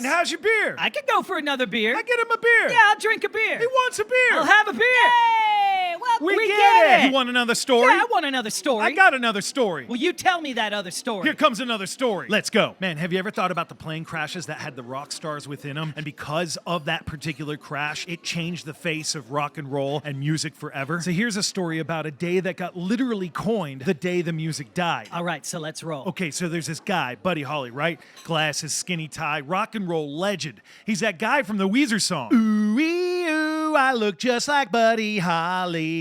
Man, how's your beer? I could go for another beer. I get him a beer. Yeah, I'll drink a beer. He wants a beer. I'll have a beer. Yay! Well, we get it. You want another story? Yeah, I want another story. I got another story. Well, you tell me that other story. Here comes another story. Let's go. Man, have you ever thought about the plane crashes that had the rock stars within them? And because of that particular crash, it changed the face of rock and roll and music forever? So here's a story about a day that got literally coined the day the music died. All right, so let's roll. Okay, so there's this guy, Buddy Holly, right? Glasses, skinny tie, rock and roll legend. He's that guy from the Weezer song. Ooh-wee, ooh, I look just like Buddy Holly.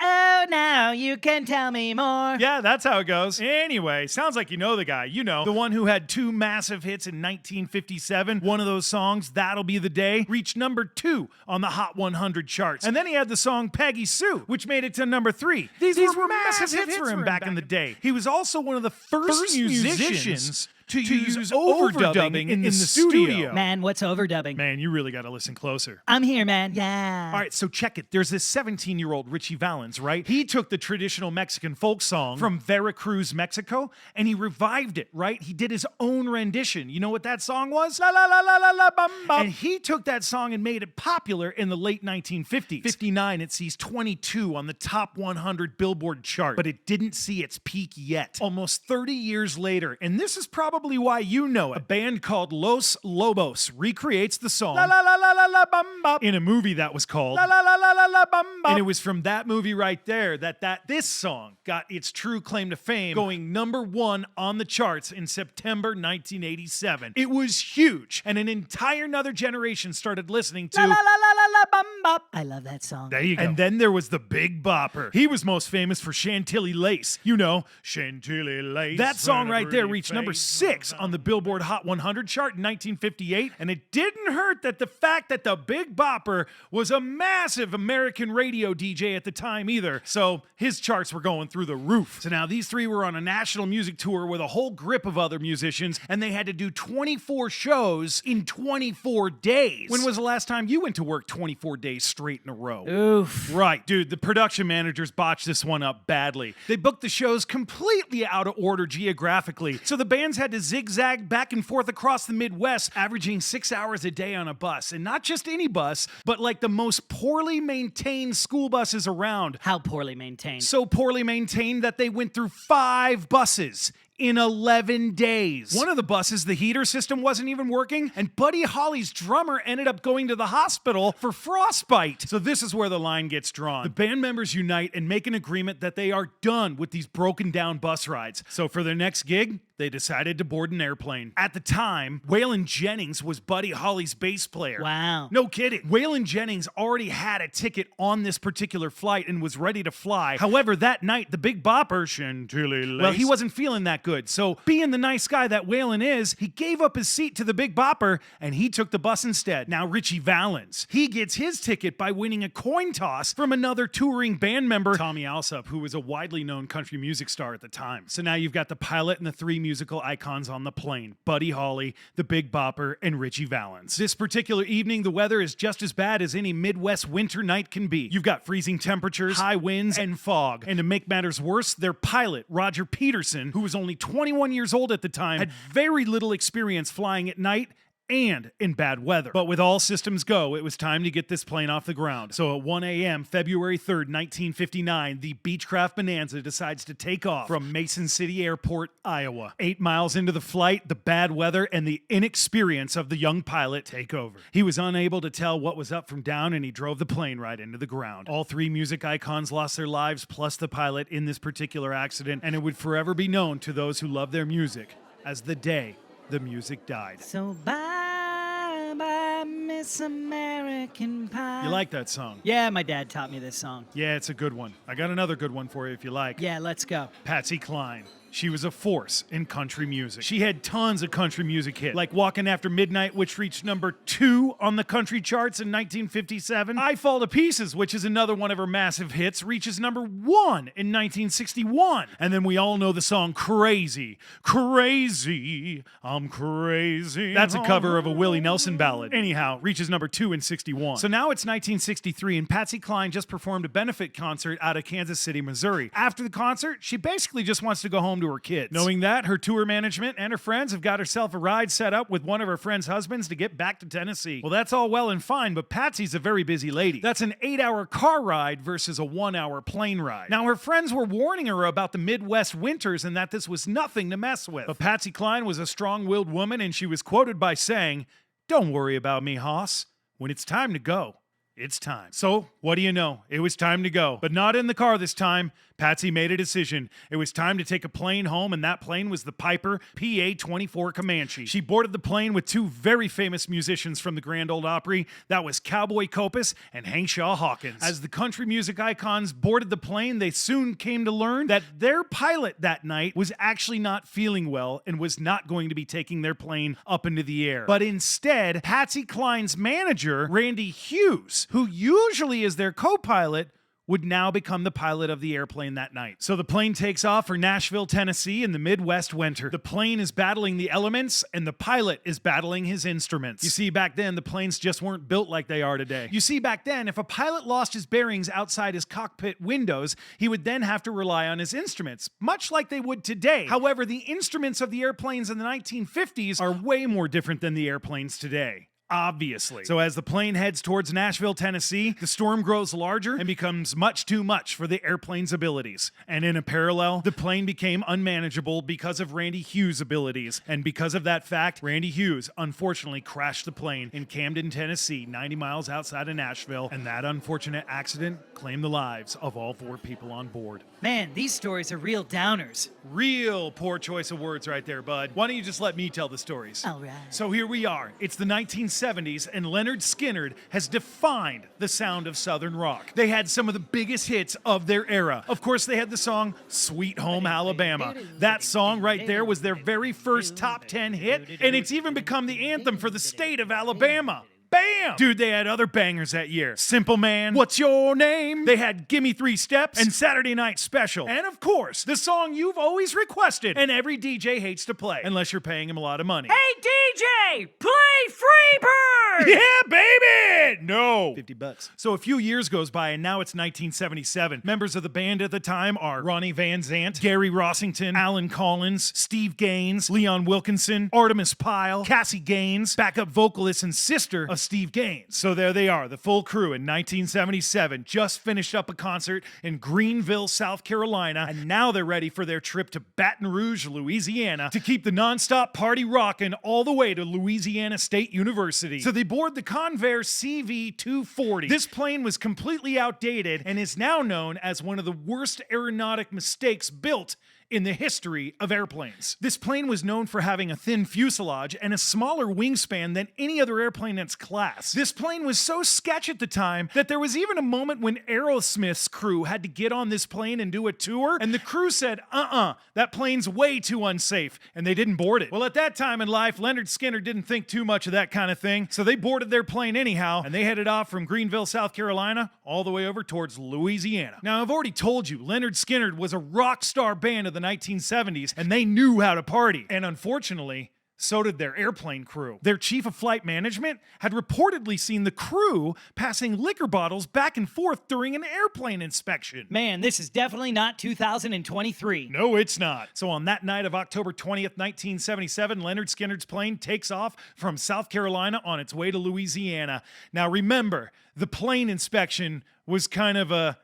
Oh, now you can tell me more. Yeah, that's how it goes. Anyway, sounds like you know the guy. You know, the one who had two massive hits in 1957. One of those songs, That'll Be the Day, reached number 2 on the Hot 100 charts. And then he had the song Peggy Sue, which made it to number 3. These were massive hits for him back in the day. He was also one of the first musicians to use overdubbing in the studio. Man, what's overdubbing? Man, you really got to listen closer. I'm here, man. Yeah. All right, so check it. There's this 17-year-old Richie Valens, right? He took the traditional Mexican folk song from Veracruz, Mexico, and he revived it, right? He did his own rendition. You know what that song was? La la la la la la bum bum. And he took that song and made it popular in the late 1950s. 59, it sees 22 on the top 100 Billboard chart, but it didn't see its peak yet. Almost 30 years later, and this is probably why you know it, a band called Los Lobos recreates the song La La La La La La Bum Bum in a movie that was called La La La La La La Bum Bum. And it was from that movie right there that this song got its true claim to fame, going number 1 on the charts in September 1987. It was huge, and an entire another generation started listening to La La La La La La Bum Bop. I love that song. There you go. And then there was the Big Bopper. He was most famous for Chantilly Lace. You know, Chantilly Lace. That song right there reached number 6 on the Billboard Hot 100 chart in 1958, and it didn't hurt that the fact that the Big Bopper was a massive American radio DJ at the time either, so his charts were going through the roof. So now these three were on a national music tour with a whole grip of other musicians, and they had to do 24 shows in 24 days. When was the last time you went to work 24 days straight in a row? Oof. Right, dude, the production managers botched this one up badly. They booked the shows completely out of order geographically, so the bands had to zigzag back and forth across the Midwest, averaging 6 hours a day on a bus. And not just any bus, but like the most poorly maintained school buses around. How poorly maintained? So poorly maintained that they went through 5 buses in 11 days. One of the buses, the heater system wasn't even working, and Buddy Holly's drummer ended up going to the hospital for frostbite. So this is where the line gets drawn. The band members unite and make an agreement that they are done with these broken down bus rides. So for their next gig, they decided to board an airplane. At the time, Waylon Jennings was Buddy Holly's bass player. Wow. No kidding. Waylon Jennings already had a ticket on this particular flight and was ready to fly. However, that night, the Big Bopper, Chantilly Lace, well, he wasn't feeling that good. So being the nice guy that Waylon is, he gave up his seat to the Big Bopper and he took the bus instead. Now Richie Valens, he gets his ticket by winning a coin toss from another touring band member, Tommy Alsop, who was a widely known country music star at the time. So now you've got the pilot and the 3 musical icons on the plane, Buddy Holly, the Big Bopper, and Richie Valens. This particular evening, the weather is just as bad as any Midwest winter night can be. You've got freezing temperatures, high winds, and fog. And to make matters worse, their pilot, Roger Peterson, who was only 21 years old at the time, had very little experience flying at night and in bad weather. But with all systems go, it was time to get this plane off the ground. So at 1 a.m., February 3rd, 1959, the Beechcraft Bonanza decides to take off from Mason City Airport, Iowa. 8 miles into the flight, the bad weather and the inexperience of the young pilot take over. He was unable to tell what was up from down, and he drove the plane right into the ground. All 3 music icons lost their lives, plus the pilot, in this particular accident, and it would forever be known to those who love their music as the day the music died. So bye, bye, Miss American Pie. You like that song? Yeah, my dad taught me this song. Yeah, it's a good one. I got another good one for you if you like. Yeah, let's go. Patsy Cline. She was a force in country music. She had tons of country music hits, like Walking After Midnight, which reached number 2 on the country charts in 1957. I Fall to Pieces, which is another one of her massive hits, reaches number 1 in 1961. And then we all know the song Crazy. Crazy, I'm crazy. That's a cover of a Willie Nelson ballad. Anyhow, reaches number 2 in 61. So now it's 1963, and Patsy Cline just performed a benefit concert out of Kansas City, Missouri. After the concert, she basically just wants to go home home to her kids. Knowing that, her tour management and her friends have got herself a ride set up with one of her friends' husbands to get back to Tennessee. Well, that's all well and fine, but Patsy's a very busy lady. That's an 8-hour car ride versus a 1-hour plane ride. Now, her friends were warning her about the Midwest winters and that this was nothing to mess with. But Patsy Cline was a strong-willed woman, and she was quoted by saying, "Don't worry about me, hoss. When it's time to go, it's time." So, what do you know? It was time to go. But not in the car this time. Patsy made a decision. It was time to take a plane home, and that plane was the Piper PA-24 Comanche. She boarded the plane with two very famous musicians from the Grand Ole Opry. That was Cowboy Copas and Hank Shaw Hawkins. As the country music icons boarded the plane, they soon came to learn that their pilot that night was actually not feeling well and was not going to be taking their plane up into the air. But instead, Patsy Cline's manager, Randy Hughes, who usually is their co-pilot, would now become the pilot of the airplane that night. So the plane takes off for Nashville, Tennessee in the Midwest winter. The plane is battling the elements, and the pilot is battling his instruments. You see, back then, the planes just weren't built like they are today. You see, back then, if a pilot lost his bearings outside his cockpit windows, he would then have to rely on his instruments, much like they would today. However, the instruments of the airplanes in the 1950s are way more different than the airplanes today. Obviously. So as the plane heads towards Nashville, Tennessee, the storm grows larger and becomes much too much for the airplane's abilities. And in a parallel, the plane became unmanageable because of Randy Hughes' abilities. And because of that fact, Randy Hughes unfortunately crashed the plane in Camden, Tennessee, 90 miles outside of Nashville. And that unfortunate accident claimed the lives of all 4 people on board. Man, these stories are real downers. Real poor choice of words right there, bud. Why don't you just let me tell the stories? All right. So here we are. It's the 1970s, and Lynyrd Skynyrd has defined the sound of Southern rock. They had some of the biggest hits of their era. Of course, they had the song Sweet Home Alabama. That song right there was their very first top 10 hit, and it's even become the anthem for the state of Alabama. Bam! Dude, they had other bangers that year. Simple Man, What's Your Name? They had Gimme 3 Steps and Saturday Night Special. And of course, the song you've always requested and every DJ hates to play, unless you're paying him a lot of money. Hey, DJ! Play Freebird! Yeah, baby! No. $50. So a few years goes by, and now it's 1977. Members of the band at the time are Ronnie Van Zant, Gary Rossington, Alan Collins, Steve Gaines, Leon Wilkinson, Artemis Pyle, Cassie Gaines, backup vocalist and sister of Steve Gaines. So there they are, the full crew in 1977, just finished up a concert in Greenville, South Carolina, and now they're ready for their trip to Baton Rouge, Louisiana, to keep the nonstop party rocking all the way to Louisiana State University. So they board the Convair CV-240. This plane was completely outdated and is now known as one of the worst aeronautic mistakes built in the history of airplanes. This plane was known for having a thin fuselage and a smaller wingspan than any other airplane in its class. This plane was so sketch at the time that there was even a moment when Aerosmith's crew had to get on this plane and do a tour, and the crew said, that plane's way too unsafe, and they didn't board it. Well, at that time in life, Lynyrd Skynyrd didn't think too much of that kind of thing, so they boarded their plane anyhow, and they headed off from Greenville, South Carolina, all the way over towards Louisiana. Now, I've already told you, Lynyrd Skynyrd was a rock star band of the 1970s, and they knew how to party. And unfortunately, so did their airplane crew. Their chief of flight management had reportedly seen the crew passing liquor bottles back and forth during an airplane inspection. Man, this is definitely not 2023. No, it's not. So on that night of October 20th, 1977, Lynyrd Skynyrd's plane takes off from South Carolina on its way to Louisiana. Now remember, the plane inspection was kind of a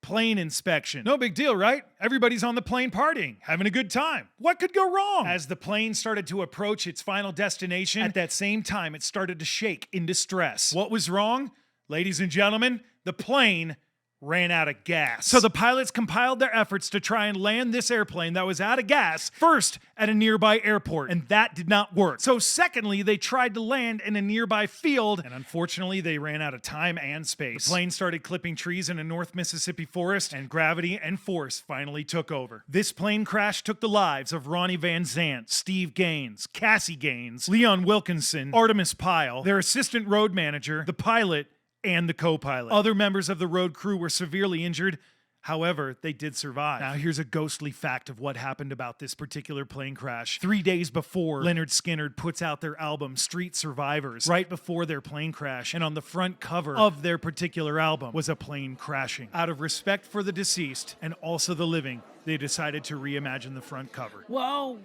plane inspection. No big deal, right? Everybody's on the plane partying, having a good time. What could go wrong? As the plane started to approach its final destination, at that same time, it started to shake in distress. What was wrong? Ladies and gentlemen, the plane ran out of gas. So the pilots compiled their efforts to try and land this airplane that was out of gas first at a nearby airport, and that did not work. So secondly, they tried to land in a nearby field, and unfortunately, they ran out of time and space. The plane started clipping trees in a North Mississippi forest, and gravity and force finally took over. This plane crash took the lives of Ronnie Van Zant, Steve Gaines, Cassie Gaines, Leon Wilkinson, Artemis Pyle, their assistant road manager, the pilot, and the co-pilot. Other members of the road crew were severely injured. However, they did survive. Now, here's a ghostly fact of what happened about this particular plane crash. 3 days before, Lynyrd Skynyrd puts out their album, Street Survivors, right before their plane crash. And on the front cover of their particular album was a plane crashing. Out of respect for the deceased and also the living, they decided to reimagine the front cover. Whoa.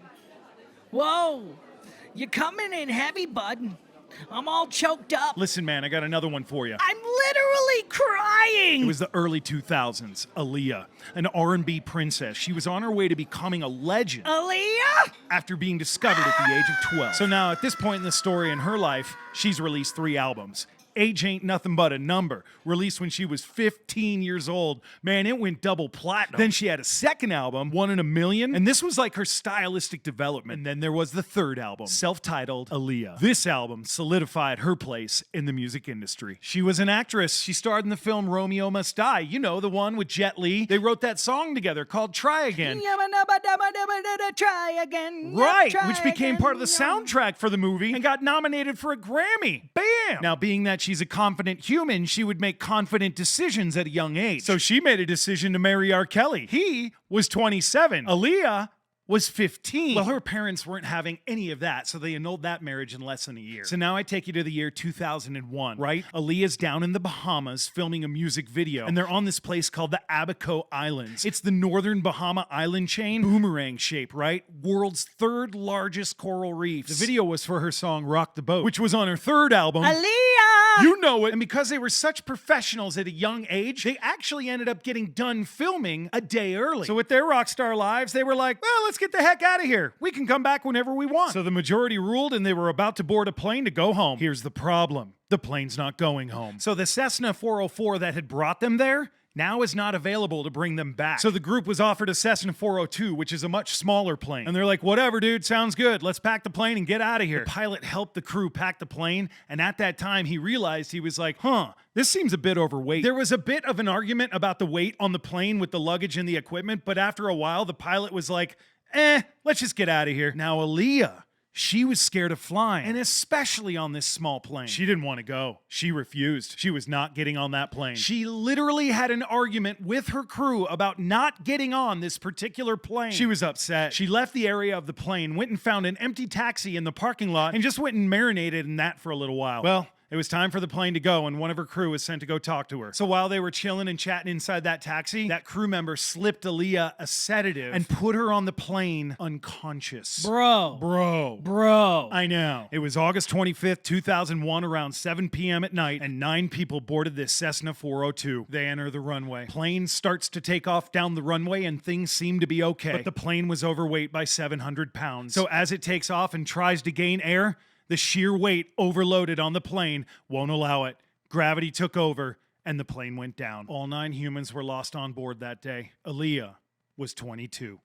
Whoa. You coming in heavy, bud. I'm all choked up. Listen, man, I got another one for you. I'm literally crying. It was the early 2000s. Aaliyah, an R&B princess. She was on her way to becoming a legend. Aaliyah? After being discovered at the age of 12. So now, at this point in the story in her life, she's released 3 albums. Age Ain't Nothing But a Number, released when she was 15 years old. Man, it went double platinum. Then she had a second album, 1 in a Million, and this was like her stylistic development. And then there was the third album, self-titled Aaliyah. This album solidified her place in the music industry. She was an actress. She starred in the film Romeo Must Die. You know, the one with Jet Li. They wrote that song together called Try Again. Try again. Right, Try which became again. part of the soundtrack for the movie and got nominated for a Grammy. Bam! Now, being that she's a confident human, she would make confident decisions at a young age. So she made a decision to marry R. Kelly. He was 27. Aaliyah was 15. Well, her parents weren't having any of that, so they annulled that marriage in less than a year. So now I take you to the year 2001, right? Aaliyah's down in the Bahamas filming a music video, and they're on this place called the Abaco Islands. It's the northern Bahama island chain, boomerang shape, right? World's 3rd largest coral reefs. The video was for her song Rock the Boat, which was on her 3rd album. Aaliyah! You know it. And because they were such professionals at a young age, they actually ended up getting done filming a day early. So with their rock star lives, they were like, well, let's get the heck out of here. We can come back whenever we want. So the majority ruled and they were about to board a plane to go home. Here's the problem. The plane's not going home. So the Cessna 404 that had brought them there now is not available to bring them back. So the group was offered a Cessna 402, which is a much smaller plane. And they're like, whatever, dude, sounds good. Let's pack the plane and get out of here. The pilot helped the crew pack the plane, and at that time, he realized, he was like, this seems a bit overweight. There was a bit of an argument about the weight on the plane with the luggage and the equipment, but after a while, the pilot was like, let's just get out of here. Now, Aaliyah, she was scared of flying, and especially on this small plane. She didn't want to go. She refused. She was not getting on that plane. She literally had an argument with her crew about not getting on this particular plane. She was upset. She left the area of the plane, went and found an empty taxi in the parking lot, and just went and marinated in that for a little while. Well, it was time for the plane to go, and one of her crew was sent to go talk to her. So while they were chilling and chatting inside that taxi, that crew member slipped Aaliyah a sedative and put her on the plane unconscious. Bro. I know. It was August 25th, 2001, around 7 p.m. at night, and 9 people boarded this Cessna 402. They enter the runway. Plane starts to take off down the runway, and things seem to be okay. But the plane was overweight by 700 pounds. So as it takes off and tries to gain air, the sheer weight overloaded on the plane won't allow it. Gravity took over, and the plane went down. All 9 humans were lost on board that day. Aaliyah was 22.